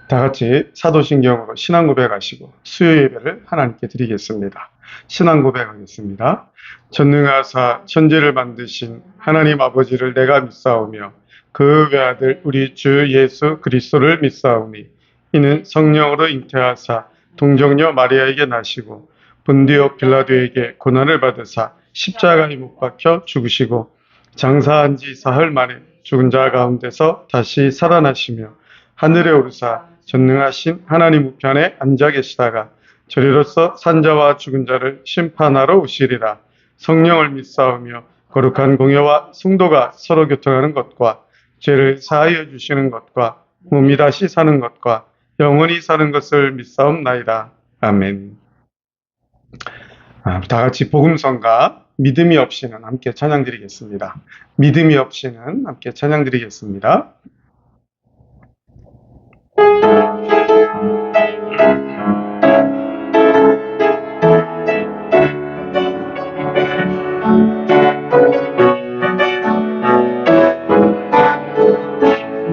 다 같이 사도신경으로 신앙 고백하시고 수요 예배를 하나님께 드리겠습니다. 신앙 고백하겠습니다. 전능하사 천지를 만드신 하나님 아버지를 내가 믿사오며 그 외아들 우리 주 예수 그리스도를 믿사오니 이는 성령으로 잉태하사 동정녀 마리아에게 나시고 본디오 빌라도에게 고난을 받으사 십자가에 못 박혀 죽으시고 장사한 지 사흘 만에 죽은 자 가운데서 다시 살아나시며 하늘에 오르사 전능하신 하나님 우편에 앉아 계시다가 저리로서 산자와 죽은 자를 심판하러 오시리라. 성령을 믿사오며 거룩한 공회와 성도가 서로 교통하는 것과 죄를 사하여 주시는 것과 몸이 다시 사는 것과 영원히 사는 것을 믿사옵나이다. 아멘. 다 같이 복음성가 믿음이 없이는 함께 찬양드리겠습니다. 믿음이 없이는 함께 찬양드리겠습니다.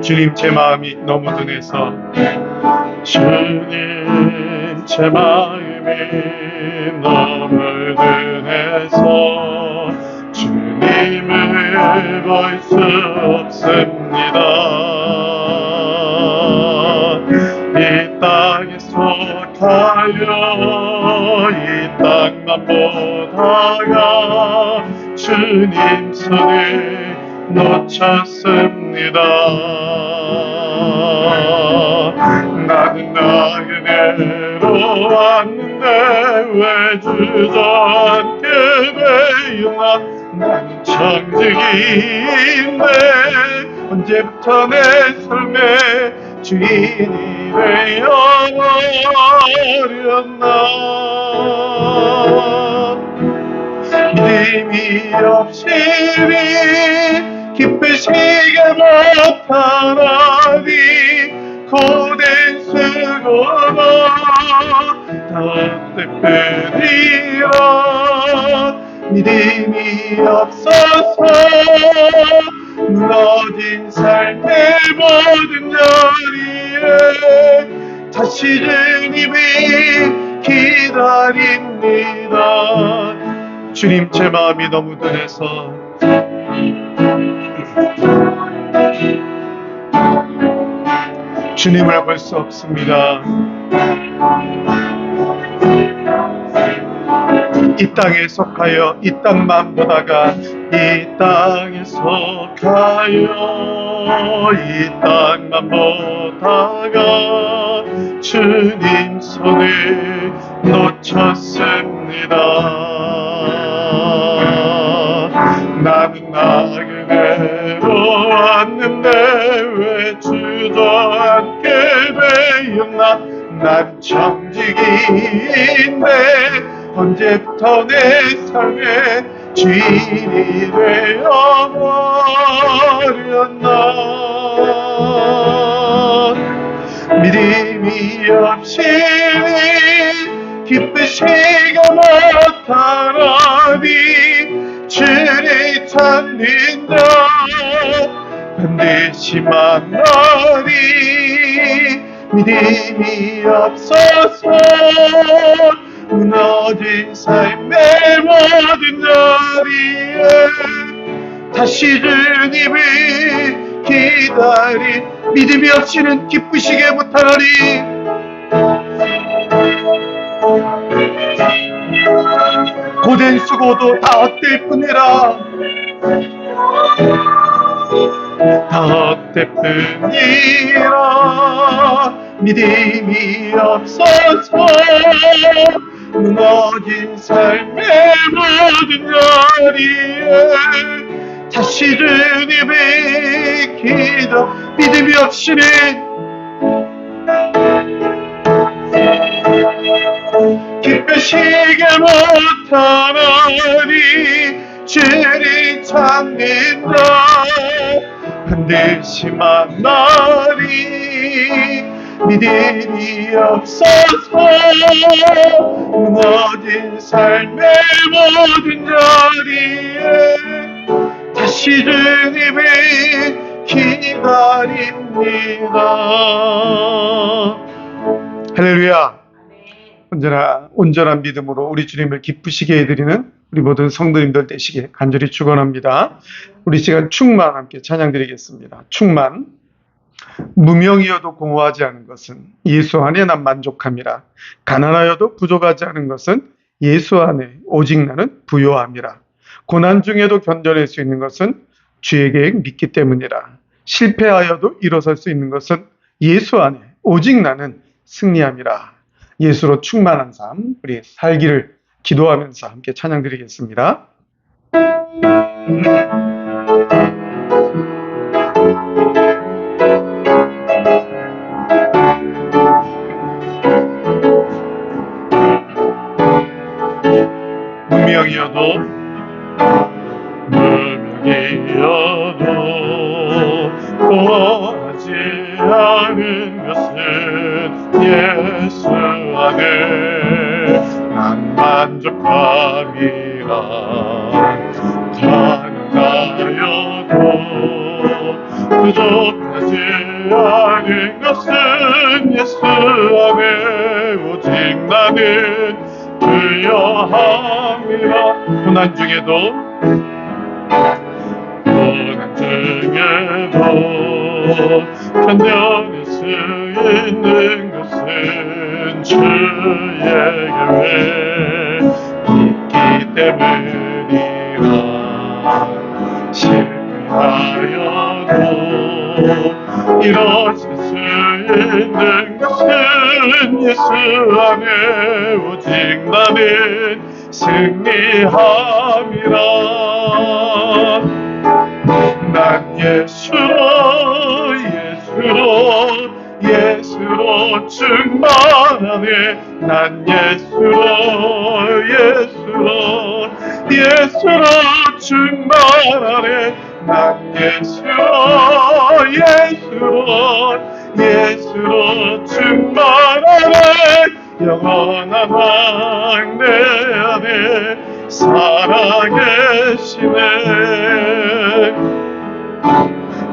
주님 제 마음이 너무 둔해서 주님 제 마음이 너무 둔해서 주님을 볼 수 없습니다. 이 땅에 속하여 이 땅만 보다가 주님 손을 놓쳤습니다. 나는 나그네로 왔는데 왜 주저앉게 되었나. 나는 청직인데 언제부터 내 삶의 주인이 되어버렸나. 믿음이 없이니 기쁘시게 못하나니 고된 수고로 덧대뿐이라. 믿음이 없어서 무너진 삶의 모든 자리에 다시 주님이 기다립니다. 주님 제 마음이 너무 둔해서 주님을 볼 수 없습니다. 이 땅에 속하여 이 땅만 보다가 이 땅에 속하여 이 땅만 보다가 주님 손을 놓쳤습니다. 나는 나그네로 왔는데 왜 주저앉게 되었나. 난 청직인데 언제부터 내 삶의 주인이 되어버렸나. 믿음이 없이 기쁘시게 못하나니 주를 찾는 자 반드시 만나리. 믿음이 없어서 무너진 삶의 모든 자리에 다시 주님을 기다리. 믿음이 없이는 기쁘시게 못하나니 고된 수고도 다 헛될 뿐이라. 다 헛될 뿐이라. 믿음이 없어서 무너진 삶의 모든 자리에 다시 주님을 기다. 믿음이 없이는 기쁘시게 못하나니 주를 찾는 자 반드시 만나리. 믿음이 없어서 무너진 삶의 모든 자리에 다시 주님을 기다립니다. 할렐루야. 언제나 온전한 믿음으로 우리 주님을 기쁘시게 해드리는 우리 모든 성도님들 되시길 간절히 축원합니다. 우리 시간 충만 함께 찬양드리겠습니다. 충만. 무명이어도 공허하지 않은 것은 예수 안에 난 만족함이라. 가난하여도 부족하지 않은 것은 예수 안에 오직 나는 부요함이라. 고난 중에도 견뎌낼 수 있는 것은 주의 계획 믿기 때문이라. 실패하여도 일어설 수 있는 것은 예수 안에 오직 나는 승리함이라. 예수로 충만한 삶, 우리 살기를 기도하면서 함께 찬양드리겠습니다. 무명이어도 공허하지 않은 것은 예수 안에 난 만족함이라. 가난하여도 부족하지 않은 것은 예수 안에 오직 나는 부요함이라. 고난 중에도 견뎌낼 수 있는 것은 주의 계획 있기 때문이라. 실패하여도 일어설 수 있는 것은 예수 안에 오직 나는 승리함이라. 난 예수로 충만하네. 난 예수로 충만하네. 난 예수로 충만하네. 영원한 왕 내 안에 살아계시네.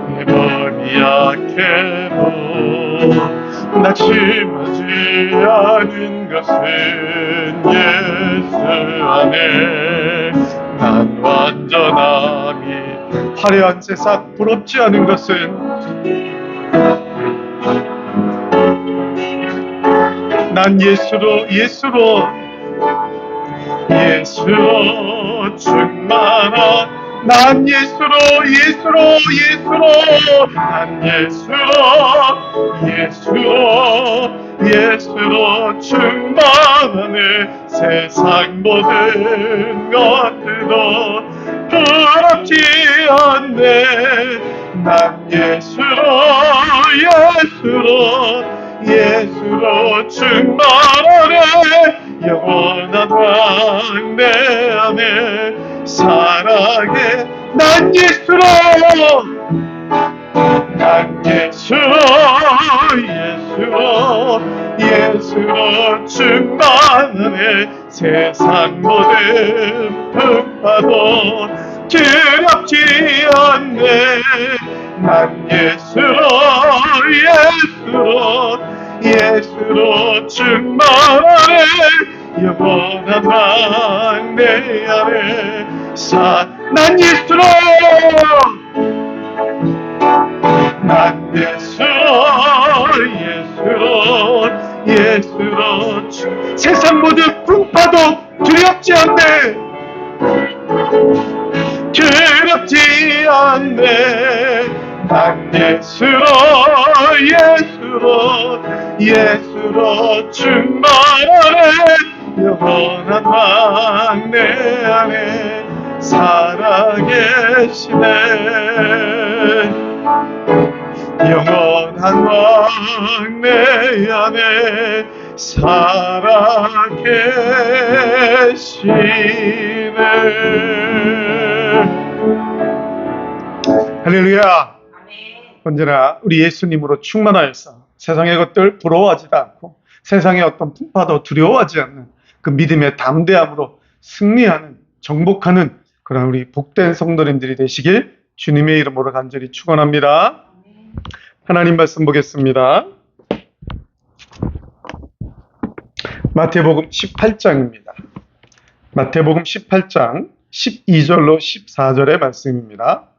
내 몸이 약해도 낙심하지 않은 것은 예수 안에 난 완전함이. 화려한 세상 부럽지 않은 것은 난 예수로 충만한. 난 예수로 충만하네. 세상 모든 것들도 부럽지 않네. 난 예수로 충만하네. 영원한 왕 내 안에 살아게. 난 예수로 충만하네. 세상 모든 풍파도 두렵지 않네. 난 예수로 충만하네. 영원한 왕 내 안에 난 예수로 세상 모든 풍파도 두렵지 않네. 난 예수로 충만하네. 영원한 왕 내 안에 살아계시네. 영원한 왕 내 안에 살아계시네. 할렐루야. 언제나 우리 예수님으로 충만하여서 세상의 것들 부러워하지도 않고 세상의 어떤 풍파도 두려워하지 않는 그 믿음의 담대함으로 승리하는, 정복하는 그런 우리 복된 성도님들이 되시길 주님의 이름으로 간절히 축원합니다. 하나님 말씀 보겠습니다. 마태복음 18장입니다. 마태복음 18장 12절로 14절의 말씀입니다.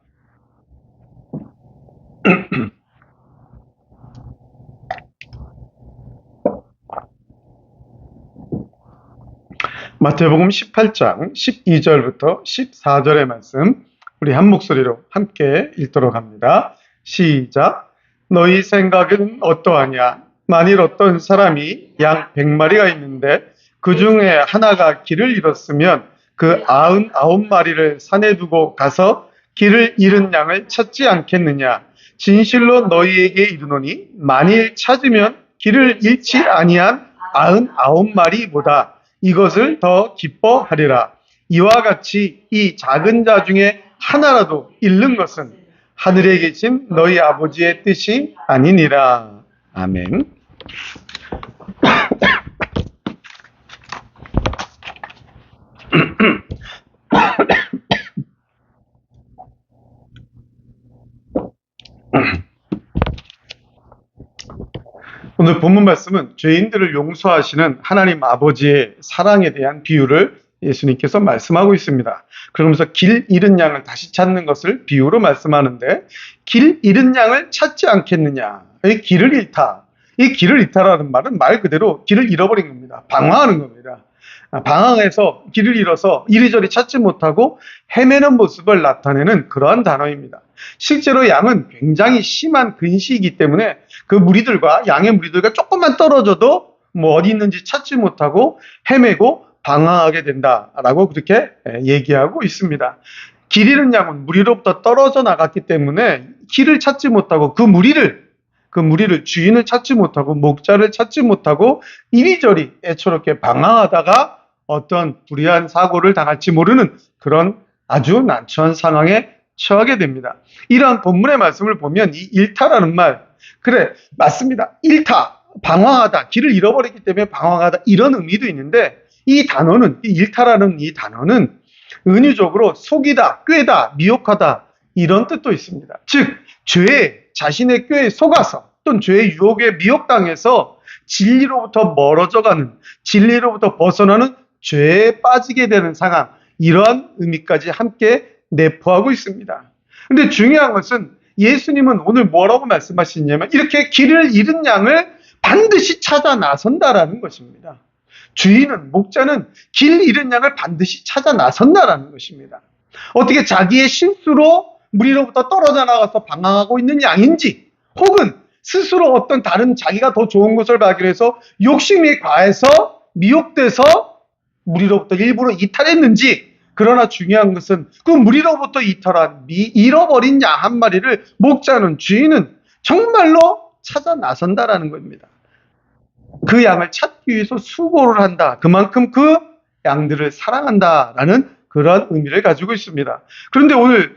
마태복음 18장 12절부터 14절의 말씀 우리 한 목소리로 함께 읽도록 합니다. 시작. 너희 생각은 어떠하냐? 만일 어떤 사람이 양 100마리가 있는데 그 중에 하나가 길을 잃었으면 그 99마리를 산에 두고 가서 길을 잃은 양을 찾지 않겠느냐? 진실로 너희에게 이르노니 만일 찾으면 길을 잃지 아니한 99마리보다 이것을 더 기뻐하리라. 이와 같이 이 작은 자 중에 하나라도 잃는 것은 하늘에 계신 너희 아버지의 뜻이 아니니라. 아멘. 오늘 본문 말씀은 죄인들을 용서하시는 하나님 아버지의 사랑에 대한 비유를 예수님께서 말씀하고 있습니다. 그러면서 길 잃은 양을 다시 찾는 것을 비유로 말씀하는데, 길 잃은 양을 찾지 않겠느냐. 이 길을 잃다. 이 길을 잃다라는 말은 말 그대로 길을 잃어버린 겁니다. 방황하는 겁니다. 방황해서 길을 잃어서 이리저리 찾지 못하고 헤매는 모습을 나타내는 그러한 단어입니다. 실제로 양은 굉장히 심한 근시이기 때문에 그 무리들과 양의 무리들과 조금만 떨어져도 어디 있는지 찾지 못하고 헤매고 방황하게 된다라고 그렇게 얘기하고 있습니다. 길 잃은 양은 무리로부터 떨어져 나갔기 때문에 길을 찾지 못하고 그 무리를 주인을 찾지 못하고 목자를 찾지 못하고 이리저리 애처롭게 방황하다가 어떤 불의한 사고를 당할지 모르는 그런 아주 난처한 상황에 처하게 됩니다. 이러한 본문의 말씀을 보면 이 잃다라는 말, 그래 맞습니다. 잃다, 방황하다, 길을 잃어버렸기 때문에 방황하다 이런 의미도 있는데, 이 단어는, 이 잃다라는 이 단어는 은유적으로 속이다, 꾀다, 미혹하다 이런 뜻도 있습니다. 즉 죄에, 자신의 꾀에 속아서 또는 죄의 유혹에 미혹당해서 진리로부터 멀어져가는, 진리로부터 벗어나는 죄에 빠지게 되는 상황, 이러한 의미까지 함께 내포하고 있습니다. 그런데 중요한 것은 예수님은 오늘 뭐라고 말씀하시냐면 이렇게 길을 잃은 양을 반드시 찾아 나선다라는 것입니다. 주인은, 목자는 길 잃은 양을 반드시 찾아 나선다라는 것입니다. 어떻게 자기의 실수로 무리로부터 떨어져 나가서 방황하고 있는 양인지, 혹은 스스로 어떤 다른 자기가 더 좋은 것을 발견해서 욕심이 과해서 미혹돼서 무리로부터 일부러 이탈했는지, 그러나 중요한 것은 그 무리로부터 이탈한 잃어버린 양 한 마리를 목자는, 주인은 정말로 찾아 나선다라는 겁니다. 그 양을 찾기 위해서 수고를 한다. 그만큼 그 양들을 사랑한다라는 그러한 의미를 가지고 있습니다. 그런데 오늘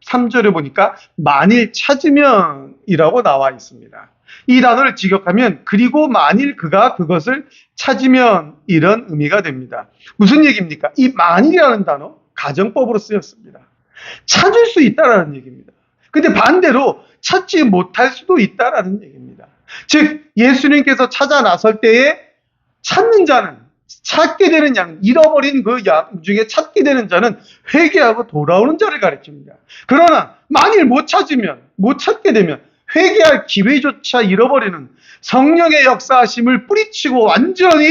3절에 보니까 만일 찾으면이라고 나와 있습니다. 이 단어를 직역하면 그리고 만일 그가 그것을 찾으면 이런 의미가 됩니다. 무슨 얘기입니까? 이 만일이라는 단어 가정법으로 쓰였습니다. 찾을 수 있다라는 얘기입니다. 근데 반대로 찾지 못할 수도 있다라는 얘기입니다. 즉 예수님께서 찾아 나설 때에 찾는 자는, 찾게 되는 양, 잃어버린 그 양 중에 찾게 되는 자는 회개하고 돌아오는 자를 가리킵니다. 그러나 만일 못 찾게 되면 회개할 기회조차 잃어버리는, 성령의 역사하심을 뿌리치고 완전히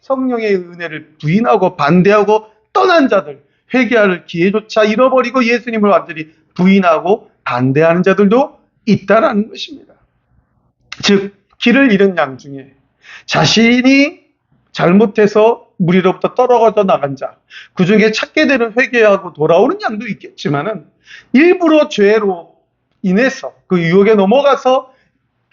성령의 은혜를 부인하고 반대하고 떠난 자들, 회개할 기회조차 잃어버리고 예수님을 완전히 부인하고 반대하는 자들도 있다라는 것입니다. 즉 길을 잃은 양 중에 자신이 잘못해서 무리로부터 떨어져 나간 자, 그 중에 찾게 되는 회개하고 돌아오는 양도 있겠지만은 일부러 죄로 인해서 그 유혹에 넘어가서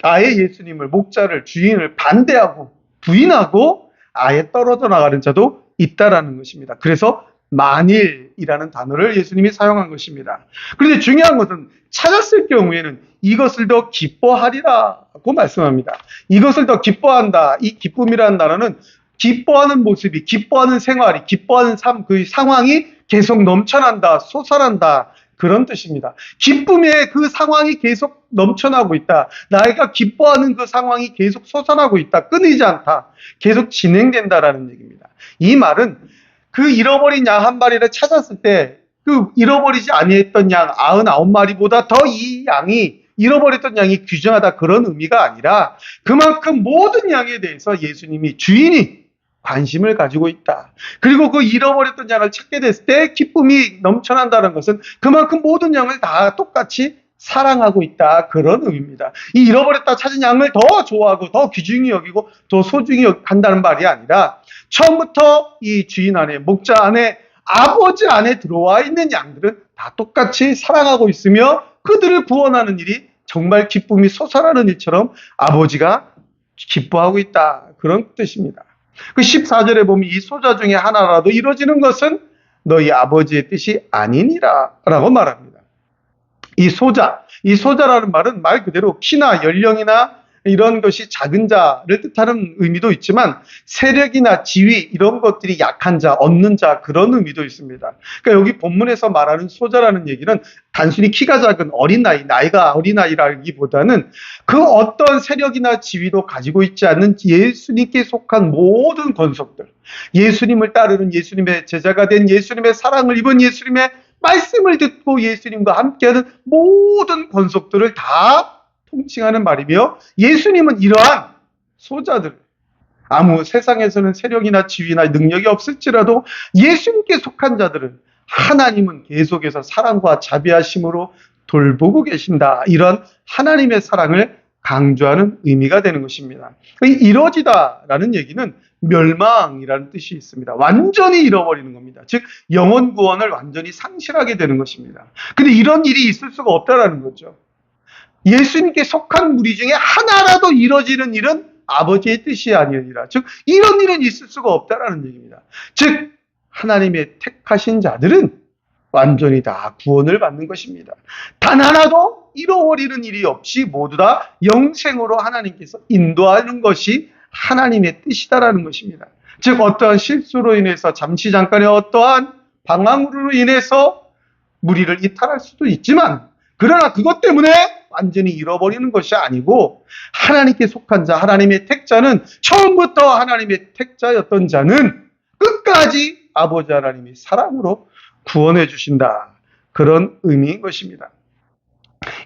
아예 예수님을, 목자를, 주인을 반대하고 부인하고 아예 떨어져 나가는 자도 있다라는 것입니다. 그래서 만일이라는 단어를 예수님이 사용한 것입니다. 그런데 중요한 것은 찾았을 경우에는 이것을 더 기뻐하리라고 말씀합니다. 이것을 더 기뻐한다. 이 기쁨이라는 단어는 기뻐하는 모습이, 기뻐하는 생활이, 기뻐하는 삶, 그 상황이 계속 넘쳐난다, 솟아난다, 그런 뜻입니다. 기쁨의 그 상황이 계속 넘쳐나고 있다. 나이가 기뻐하는 그 상황이 계속 솟아나고 있다. 끊이지 않다. 계속 진행된다라는 얘기입니다. 이 말은 그 잃어버린 양 한 마리를 찾았을 때 그 잃어버리지 아니했던 양 99마리보다 더 이 양이 잃어버렸던 양이 귀중하다 그런 의미가 아니라 그만큼 모든 양에 대해서 예수님이 주인이 관심을 가지고 있다. 그리고 그 잃어버렸던 양을 찾게 됐을 때 기쁨이 넘쳐난다는 것은 그만큼 모든 양을 다 똑같이 사랑하고 있다. 그런 의미입니다. 이 잃어버렸다 찾은 양을 더 좋아하고 더 귀중히 여기고 더 소중히 한다는 말이 아니라 처음부터 이 주인 안에, 목자 안에, 아버지 안에 들어와 있는 양들은 다 똑같이 사랑하고 있으며 그들을 구원하는 일이 정말 기쁨이 솟아나는 일처럼 아버지가 기뻐하고 있다. 그런 뜻입니다. 그 14절에 보면 이 소자 중에 하나라도 이루어지는 것은 너희 아버지의 뜻이 아니니라 라고 말합니다. 이 소자라는 말은 말 그대로 키나 연령이나 이런 것이 작은 자를 뜻하는 의미도 있지만 세력이나 지위 이런 것들이 약한 자, 없는 자 그런 의미도 있습니다. 그러니까 여기 본문에서 말하는 소자라는 얘기는 단순히 키가 작은 어린아이, 나이가 어린아이라기보다는 그 어떤 세력이나 지위도 가지고 있지 않는 예수님께 속한 모든 권속들, 예수님을 따르는 예수님의 제자가 된 예수님의 사랑을 입은 예수님의 말씀을 듣고 예수님과 함께하는 모든 권속들을 다 통칭하는 말이며 예수님은 이러한 소자들, 아무 세상에서는 세력이나 지위나 능력이 없을지라도 예수님께 속한 자들은 하나님은 계속해서 사랑과 자비하심으로 돌보고 계신다. 이런 하나님의 사랑을 강조하는 의미가 되는 것입니다. 이루어지다라는 얘기는 멸망이라는 뜻이 있습니다. 완전히 잃어버리는 겁니다. 즉 영혼 구원을 완전히 상실하게 되는 것입니다. 근데 이런 일이 있을 수가 없다라는 거죠. 예수님께 속한 무리 중에 하나라도 이루어지는 일은 아버지의 뜻이 아니니라. 즉 이런 일은 있을 수가 없다라는 얘기입니다. 즉 하나님의 택하신 자들은 완전히 다 구원을 받는 것입니다. 단 하나도 잃어버리는 일이 없이 모두 다 영생으로 하나님께서 인도하는 것이 하나님의 뜻이다라는 것입니다. 즉 어떠한 실수로 인해서 잠시 잠깐의 어떠한 방황으로 인해서 무리를 이탈할 수도 있지만 그러나 그것 때문에 완전히 잃어버리는 것이 아니고 하나님께 속한 자, 하나님의 택자는 처음부터 하나님의 택자였던 자는 끝까지 아버지 하나님이 사랑으로 구원해 주신다. 그런 의미인 것입니다.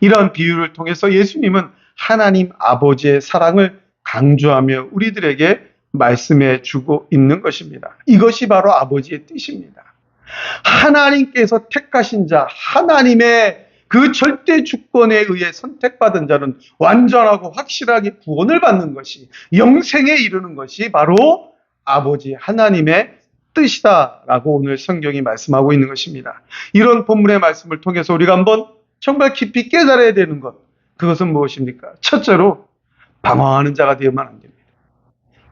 이런 비유를 통해서 예수님은 하나님 아버지의 사랑을 강조하며 우리들에게 말씀해 주고 있는 것입니다. 이것이 바로 아버지의 뜻입니다. 하나님께서 택하신 자, 하나님의 그 절대 주권에 의해 선택받은 자는 완전하고 확실하게 구원을 받는 것이, 영생에 이르는 것이 바로 아버지 하나님의 뜻이다라고 오늘 성경이 말씀하고 있는 것입니다. 이런 본문의 말씀을 통해서 우리가 한번 정말 깊이 깨달아야 되는 것, 그것은 무엇입니까? 첫째로 방황하는 자가 되어만 안 됩니다.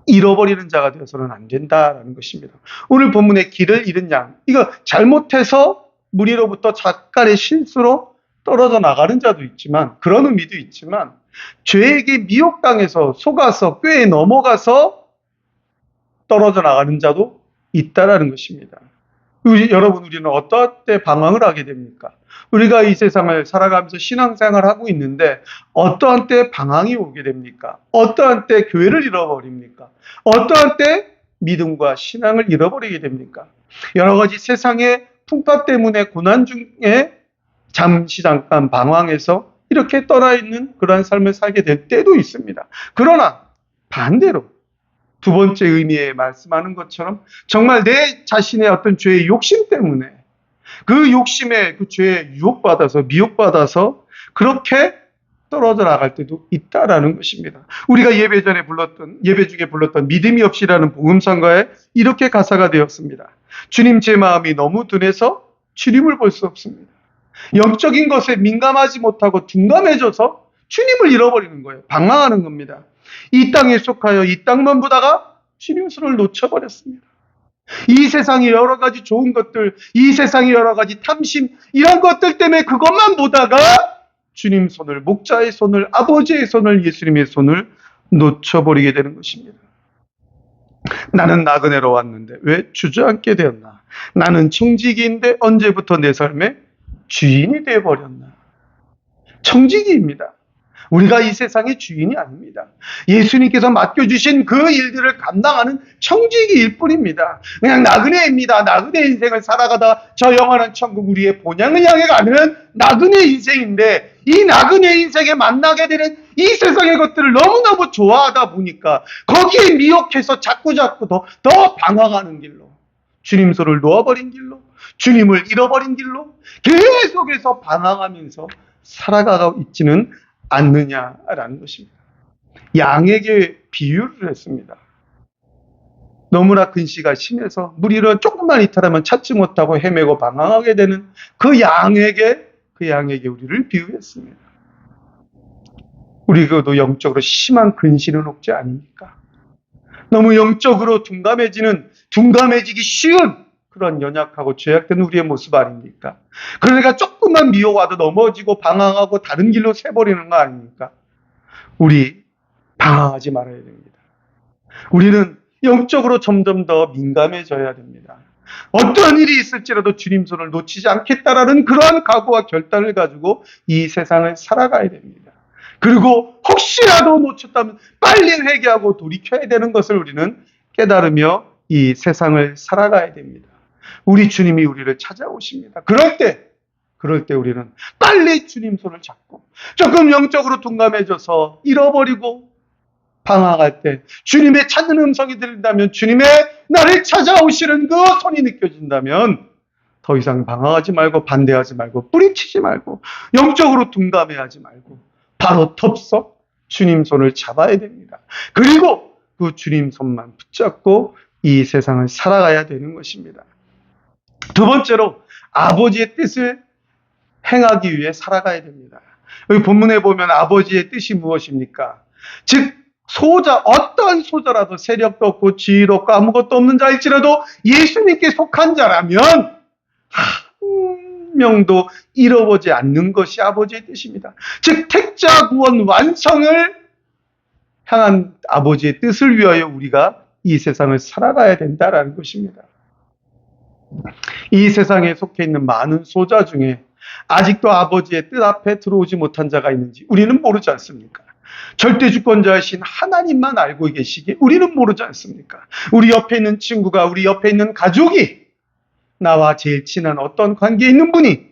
잃어버리는 자가 되어서는 안 된다라는 것입니다. 오늘 본문의 길을 잃은 양, 이거 잘못해서 무리로부터 잠깐의 실수로 떨어져 나가는 자도 있지만, 그런 의미도 있지만 죄에게 미혹당해서 속아서 꾀에 넘어가서 떨어져 나가는 자도 있다라는 것입니다. 여러분, 우리는 어떠한 때 방황을 하게 됩니까? 우리가 이 세상을 살아가면서 신앙생활을 하고 있는데 어떠한 때 방황이 오게 됩니까? 어떠한 때 교회를 잃어버립니까? 어떠한 때 믿음과 신앙을 잃어버리게 됩니까? 여러 가지 세상의 풍파 때문에 고난 중에 잠시 잠깐 방황해서 이렇게 떠나있는 그러한 삶을 살게 될 때도 있습니다. 그러나 반대로 두 번째 의미에 말씀하는 것처럼 정말 내 자신의 어떤 죄의 욕심 때문에 그 욕심에 그 죄에 유혹받아서 미혹받아서 그렇게 떨어져 나갈 때도 있다라는 것입니다. 우리가 예배 중에 불렀던 믿음이 없이라는 복음성가에 이렇게 가사가 되었습니다. 주님, 제 마음이 너무 둔해서 주님을 볼 수 없습니다. 영적인 것에 민감하지 못하고 둔감해져서 주님을 잃어버리는 거예요. 방황하는 겁니다. 이 땅에 속하여 이 땅만 보다가 주님 손을 놓쳐버렸습니다. 이 세상의 여러 가지 좋은 것들, 이 세상의 여러 가지 탐심, 이런 것들 때문에 그것만 보다가 주님 손을, 목자의 손을, 아버지의 손을, 예수님의 손을 놓쳐버리게 되는 것입니다. 나는 나그네로 왔는데 왜 주저앉게 되었나? 나는 청지기인데 언제부터 내 삶에 주인이 되어버렸나? 청지기입니다. 우리가 이 세상의 주인이 아닙니다. 예수님께서 맡겨주신 그 일들을 감당하는 청지기일 뿐입니다. 그냥 나그네입니다. 나그네 인생을 살아가다 저 영원한 천국 우리의 본향을 향해 가는 나그네 인생인데, 이 나그네 인생에 만나게 되는 이 세상의 것들을 너무너무 좋아하다 보니까 거기에 미혹해서 자꾸 더 방황하는 길로, 주님 손을 놓아버린 길로, 주님을 잃어버린 길로 계속해서 방황하면서 살아가고 있지는 않느냐라는 것입니다. 양에게 비유를 했습니다. 너무나 근시가 심해서 무리를 조금만 이탈하면 찾지 못하고 헤매고 방황하게 되는 그 양에게 우리를 비유했습니다. 우리도 영적으로 심한 근시는 혹지 아닙니까? 너무 영적으로 둔감해지기 쉬운 그런 연약하고 죄악된 우리의 모습 아닙니까? 그러니까 조금만 미워와도 넘어지고 방황하고 다른 길로 새버리는 거 아닙니까? 우리 방황하지 말아야 됩니다. 우리는 영적으로 점점 더 민감해져야 됩니다. 어떠한 일이 있을지라도 주님 손을 놓치지 않겠다라는 그러한 각오와 결단을 가지고 이 세상을 살아가야 됩니다. 그리고 혹시라도 놓쳤다면 빨리 회개하고 돌이켜야 되는 것을 우리는 깨달으며 이 세상을 살아가야 됩니다. 우리 주님이 우리를 찾아오십니다. 그럴 때 우리는 빨리 주님 손을 잡고, 조금 영적으로 둔감해져서 잃어버리고 방황할 때 주님의 찾는 음성이 들린다면, 주님의 나를 찾아오시는 그 손이 느껴진다면 더 이상 방황하지 말고, 반대하지 말고, 뿌리치지 말고, 영적으로 둔감해하지 말고 바로 덥석 주님 손을 잡아야 됩니다. 그리고 그 주님 손만 붙잡고 이 세상을 살아가야 되는 것입니다. 두 번째로, 아버지의 뜻을 행하기 위해 살아가야 됩니다. 여기 본문에 보면 아버지의 뜻이 무엇입니까? 즉, 어떤 소자라도 세력도 없고 지위도 없고 아무것도 없는 자일지라도 예수님께 속한 자라면 한 명도 잃어보지 않는 것이 아버지의 뜻입니다. 즉, 택자 구원 완성을 향한 아버지의 뜻을 위하여 우리가 이 세상을 살아가야 된다라는 것입니다. 이 세상에 속해 있는 많은 소자 중에 아직도 아버지의 뜻 앞에 들어오지 못한 자가 있는지 우리는 모르지 않습니까? 절대 주권자이신 하나님만 알고 계시기에 우리는 모르지 않습니까? 우리 옆에 있는 친구가, 우리 옆에 있는 가족이, 나와 제일 친한 어떤 관계에 있는 분이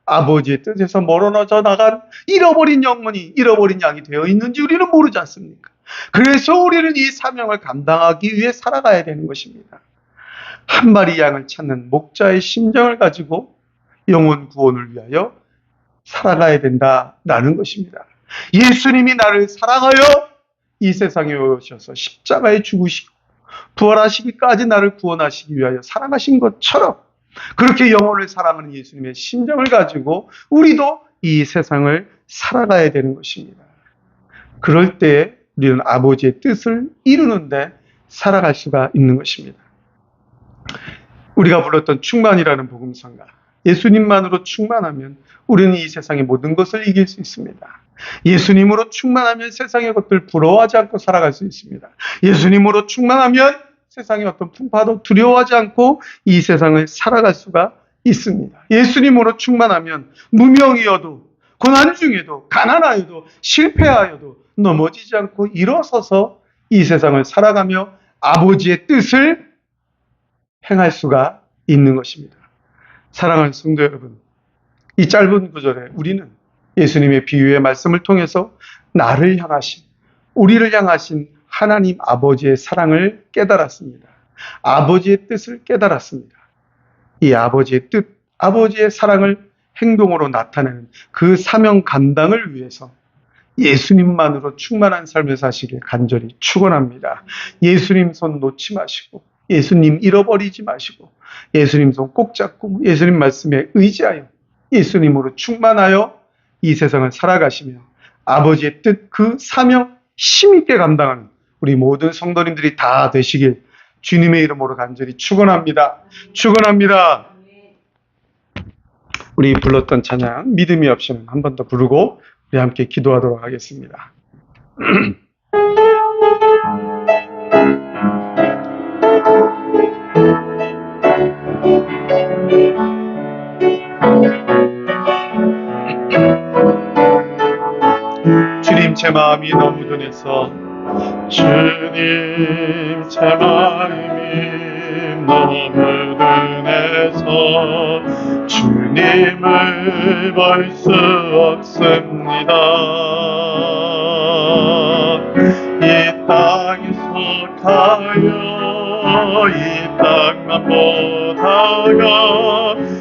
아버지의 뜻에서 멀어져 나간 잃어버린 영혼이, 잃어버린 양이 되어 있는지 우리는 모르지 않습니까? 그래서 우리는 이 사명을 감당하기 위해 살아가야 되는 것입니다. 한 마리 양을 찾는 목자의 심정을 가지고 영혼 구원을 위하여 살아가야 된다라는 것입니다. 예수님이 나를 사랑하여 이 세상에 오셔서 십자가에 죽으시고 부활하시기까지 나를 구원하시기 위하여 사랑하신 것처럼, 그렇게 영혼을 사랑하는 예수님의 심정을 가지고 우리도 이 세상을 살아가야 되는 것입니다. 그럴 때 우리는 아버지의 뜻을 이루는데 살아갈 수가 있는 것입니다. 우리가 불렀던 충만이라는 복음성가, 예수님만으로 충만하면 우리는 이 세상의 모든 것을 이길 수 있습니다. 예수님으로 충만하면 세상의 것들 부러워하지 않고 살아갈 수 있습니다. 예수님으로 충만하면 세상의 어떤 풍파도 두려워하지 않고 이 세상을 살아갈 수가 있습니다. 예수님으로 충만하면 무명이어도, 고난 중에도, 가난하여도, 실패하여도 넘어지지 않고 일어서서 이 세상을 살아가며 아버지의 뜻을 행할 수가 있는 것입니다. 사랑하는 성도 여러분, 이 짧은 구절에 우리는 예수님의 비유의 말씀을 통해서 나를 향하신, 우리를 향하신 하나님 아버지의 사랑을 깨달았습니다. 아버지의 뜻을 깨달았습니다. 이 아버지의 뜻, 아버지의 사랑을 행동으로 나타내는 그 사명 감당을 위해서 예수님만으로 충만한 삶을 사시길 간절히 축원합니다. 예수님 손 놓지 마시고, 예수님 잃어버리지 마시고, 예수님 손 꼭 잡고 예수님 말씀에 의지하여 예수님으로 충만하여 이 세상을 살아가시며 아버지의 뜻, 그 사명 힘있게 감당하는 우리 모든 성도님들이 다 되시길 주님의 이름으로 간절히 축원합니다. 축원합니다. 우리 불렀던 찬양 믿음이 없이는 한 번 더 부르고 우리 함께 기도하도록 하겠습니다. 제 마음이 너무 둔해서 주님 제 마음이 너무 둔해서 주님을 볼 수 없습니다. 이 땅에서 가요 이 땅만 보다가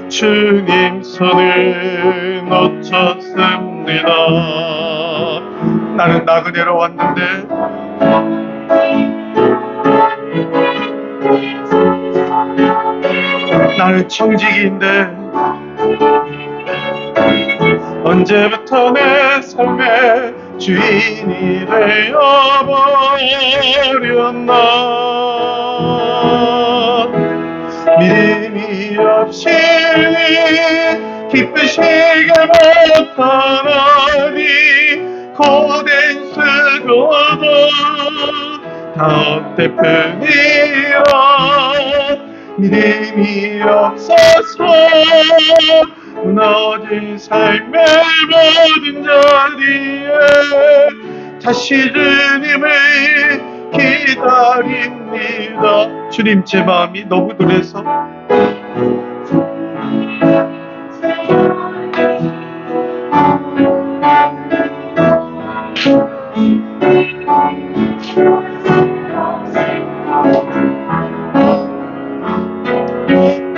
주님 손을 놓쳤습니다. 나는 나그네로 왔는데 나는 청지기인데 언제부터 내 삶의 주인이 되어버렸나. 믿음이 없이 기쁘시게 못하나니 고된 수고도 다 때뿐이라. 믿음이 없어서 무너진 삶의 모든 자리에 다시 주님을 기다립니다. 주님 제 마음이 너무 둔해서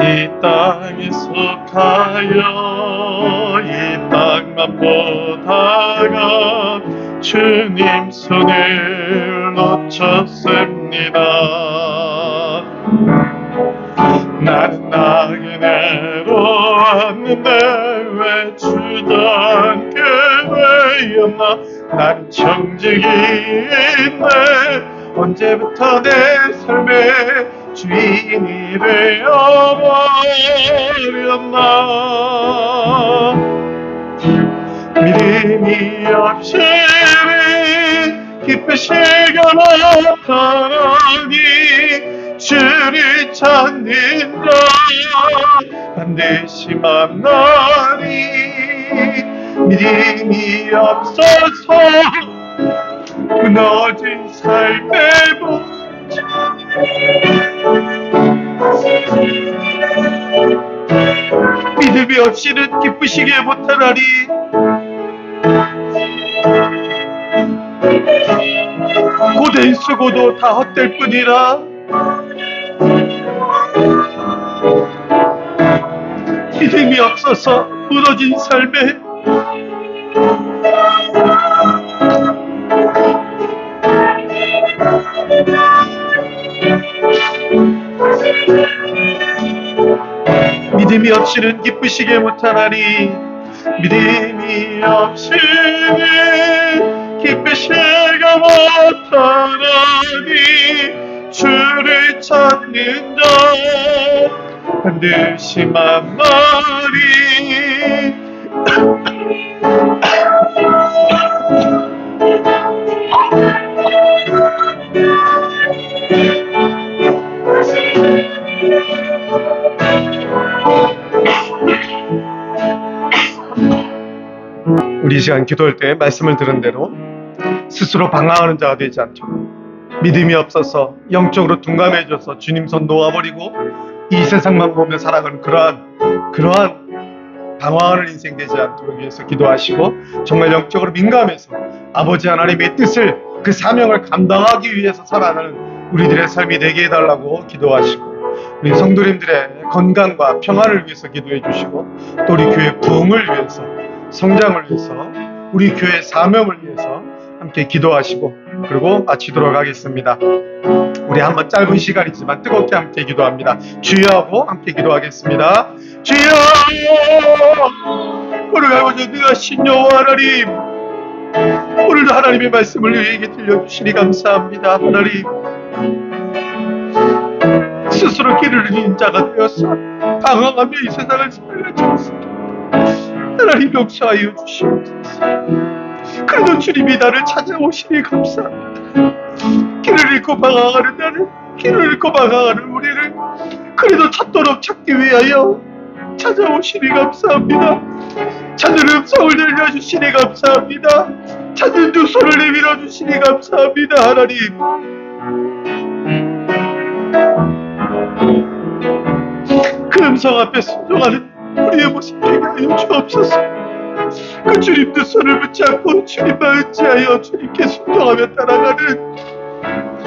이 땅에서 가요 이 땅만 보다가 주님 손을 놓쳤습니다. 나는 나그네로 왔는데 왜 주던 교회였나. 나는 청지기인데 언제부터 내 삶의 주인이 되어버렸나. 믿음이 없이 기쁘시게 나타나니 주를 찾는 자 반드시 만나니. 믿음이 없어서 무너진 삶의 믿음이 없이는 기쁘시게 못하나니. 고된 수고도 다 헛될 뿐이라. 믿음이 없어서 무너진 삶에 믿음이 없이는 기쁘시게 못하나니. 믿음이 없이는 기쁘시게 못하나니 주를 찾는 자 반드시 만나리. 우리 이 시간 기도할 때 말씀을 들은 대로 스스로 방황하는 자가 되지 않도록, 믿음이 없어서 영적으로 둔감해져서 주님 손 놓아버리고 이 세상만 보며 살아가는 그러한 방황하는 인생 되지 않도록 위해서 기도하시고, 정말 영적으로 민감해서 아버지 하나님의 뜻을, 그 사명을 감당하기 위해서 살아가는 우리들의 삶이 되게 해달라고 기도하시고, 우리 성도님들의 건강과 평안을 위해서 기도해 주시고, 또 우리 교회 부흥을 위해서, 성장을 위해서, 우리 교회 사명을 위해서 함께 기도하시고, 그리고 마치도록 하겠습니다. 우리 한번 짧은 시간이지만 뜨겁게 함께 기도합니다. 주여하고 함께 기도하겠습니다. 주여, 오늘 아버지 능하신 여호와 하나님, 오늘도 하나님의 말씀을 우리에게 들려주시니 감사합니다. 하나님, 스스로 길을 잃은 자가 되어서 방황하며 이 세상을 살려주셨습니다. 하나님 용서하여 주시옵소서. 그래도 주님이 나를 찾아오시니 감사합니다. 길을 잃고 방황하는 나를, 길을 잃고 방황하는 우리를 그래도 찾도록 찾기 위하여 찾아오시니 감사합니다. 찾는 음성을 들려주시니 감사합니다. 찾는 두 손을 내밀어 주시니 감사합니다. 하나님, 그 음성 앞에 순종하는 우리의 모습 되게 하여 주옵소서. 그 주님 두 손을 붙잡고 주님만 의지하여 주님께 순종하며 따라가는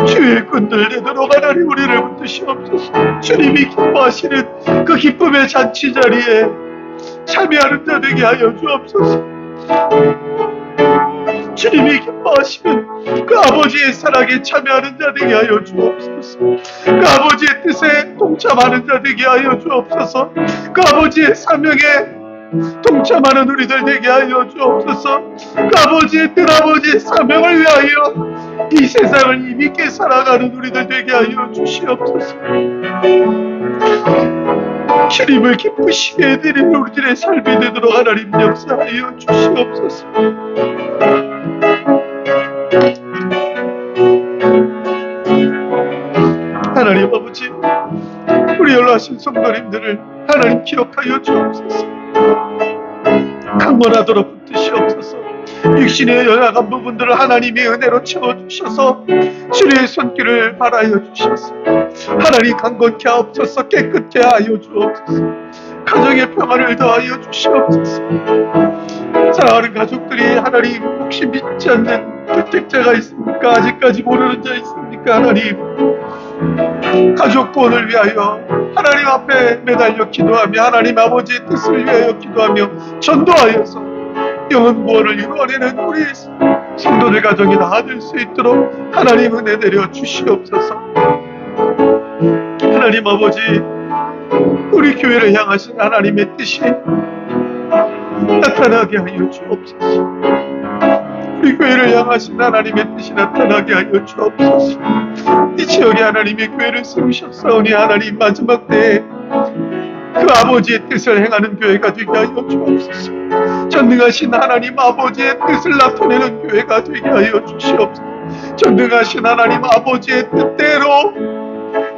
주의 일꾼들 되도록 하나님 우리를 붙드시옵소서. 주님이 기뻐하시는 그 기쁨의 잔치 자리에 참여하는 자 되게 하여 주옵소서. 주님이 기뻐하시는 그 아버지의 사랑에 참여하는 자 되게 하여 주옵소서. 그 아버지의 뜻에 동참하는 자 되게 하여 주옵소서. 그 아버지의 사명에 동참하는 우리들 되게 하여 주옵소서. 그 아버지의 뜻, 아버지의 사명을 위하여 이 세상을 힘있게 살아가는 우리들 되게 하여 주시옵소서. 주님을 기쁘시게 해드리는 우리들의 삶이 되도록 하나님 역사하여 주시옵소서. 하나님 아버지, 우리 연락하신 성도님들을 하나님 기억하여 주옵소서. 강건하도록 붙드시옵소서. 육신의 연약한 부분들을 하나님의 은혜로 채워주셔서 주님의 손길을 바라여 주셔서 하나님 강건케 하옵소서. 깨끗게 하여 주옵소서. 가정의 평화를 더하여 주시옵소서. 사랑하는 가족들이 하나님 혹시 믿지 않는 택자가 있습니까? 아직까지 모르는 자 있습니까? 하나님, 가족 구원을 위하여 하나님 앞에 매달려 기도하며 하나님 아버지의 뜻을 위하여 기도하며 전도하여서 영혼 구원을 이루어내는 우리 성도들 가정이 다 될 수 있도록 하나님 은혜 내려 주시옵소서. 하나님 아버지, 우리 교회를 향하신 하나님의 뜻이 나타나게 하여 주옵소서. 우리 교회를 향하신 하나님의 뜻이 나타나게 하여 주옵소서. 이 지역에 하나님의 교회를 세우셨사오니 하나님 마지막 때에 그 아버지의 뜻을 행하는 교회가 되게 하여 주옵소서. 전능하신 하나님 아버지의 뜻을 나타내는 교회가 되게 하여 주시옵소서. 전능하신 하나님 아버지의 뜻대로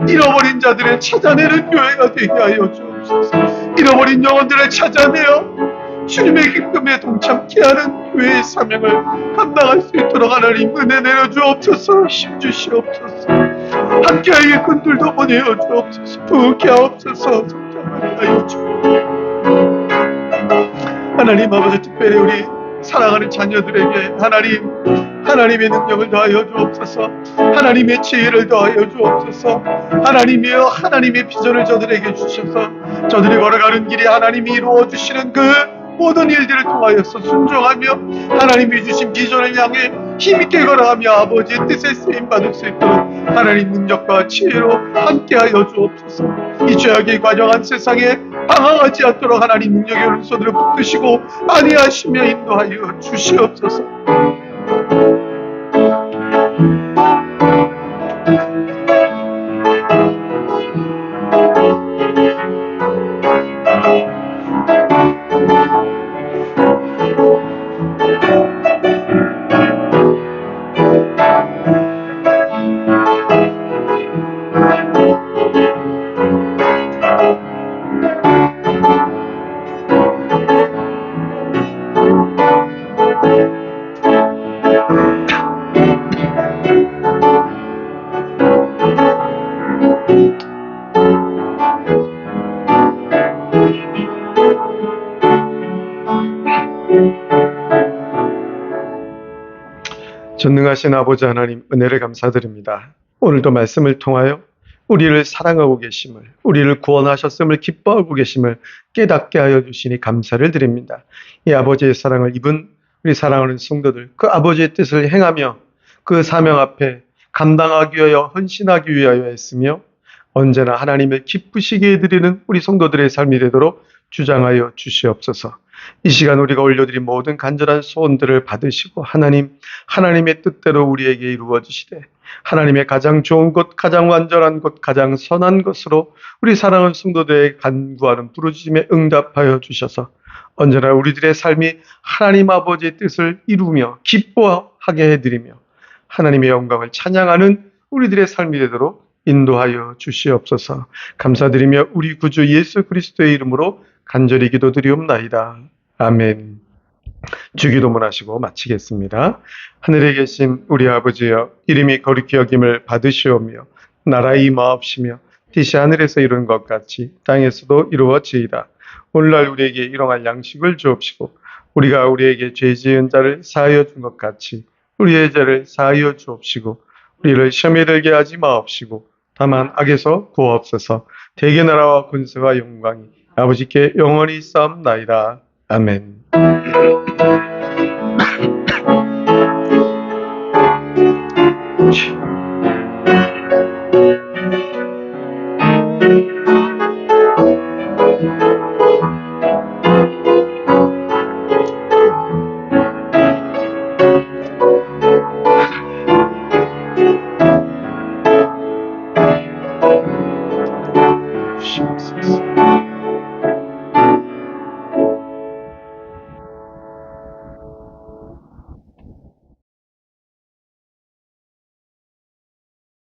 잃어버린 자들을 찾아내는 교회가 되게 하여 주옵소서. 잃어버린 영혼들을 찾아내어 주님의 기쁨에 동참케 하는 교회의 사명을 감당할 수 있도록 하나님 은혜 내려 주옵소서. 힘 주시옵소서. 함께할 일꾼들도 보내어 주옵소서. 부흥케 하옵소서. 성장하게 하여 주옵소서. 하나님 아버지, 특별히 우리 사랑하는 자녀들에게 하나님의 능력을 더하여 주옵소서. 하나님의 지혜를 더하여 주옵소서. 하나님이여, 하나님의 비전을 저들에게 주셔서 저들이 걸어가는 길이 하나님이 이루어 주시는 그 모든 일들을 통하여서 순종하며 하나님이 주신 비전을 향해 힘있게 걸어가며 아버지의 뜻에 쓰임받을 수 있도록 하나님 능력과 지혜로 함께하여 주옵소서. 이 죄악의 과정한 세상에 방황하지 않도록 하나님 능력의 오른손으로 붙드시고 안위하시며 인도하여 주시옵소서. 전능하신 아버지 하나님, 은혜를 감사드립니다. 오늘도 말씀을 통하여 우리를 사랑하고 계심을, 우리를 구원하셨음을 기뻐하고 계심을 깨닫게 하여 주시니 감사를 드립니다. 이 아버지의 사랑을 입은 우리 사랑하는 성도들, 그 아버지의 뜻을 행하며 그 사명 앞에 감당하기 위하여 헌신하기 위하여 했으며 언제나 하나님을 기쁘시게 해드리는 우리 성도들의 삶이 되도록 주장하여 주시옵소서. 이 시간 우리가 올려드린 모든 간절한 소원들을 받으시고 하나님의 뜻대로 우리에게 이루어 주시되 하나님의 가장 좋은 것, 가장 완전한 것, 가장 선한 것으로 우리 사랑하는 성도들의 간구하는 부르짖음에 응답하여 주셔서 언제나 우리들의 삶이 하나님 아버지의 뜻을 이루며 기뻐하게 해드리며 하나님의 영광을 찬양하는 우리들의 삶이 되도록 인도하여 주시옵소서. 감사드리며 우리 구주 예수 그리스도의 이름으로 간절히 기도드리옵나이다. 아멘. 주기도문 하시고 마치겠습니다. 하늘에 계신 우리 아버지여, 이름이 거룩히 여김을 받으시오며 나라의 임하옵시며 뜻이 하늘에서 이룬 것 같이 땅에서도 이루어지이다. 오늘날 우리에게 일용할 양식을 주옵시고 우리가 우리에게 죄 지은 자를 사하여 준 것 같이 우리의 죄를 사하여 주옵시고 우리를 시험에 들게 하지 마옵시고 다만 악에서 구하옵소서. 대개 나라와 군사와 영광이 아버지께 영원히 쌓옵나이다. 아멘.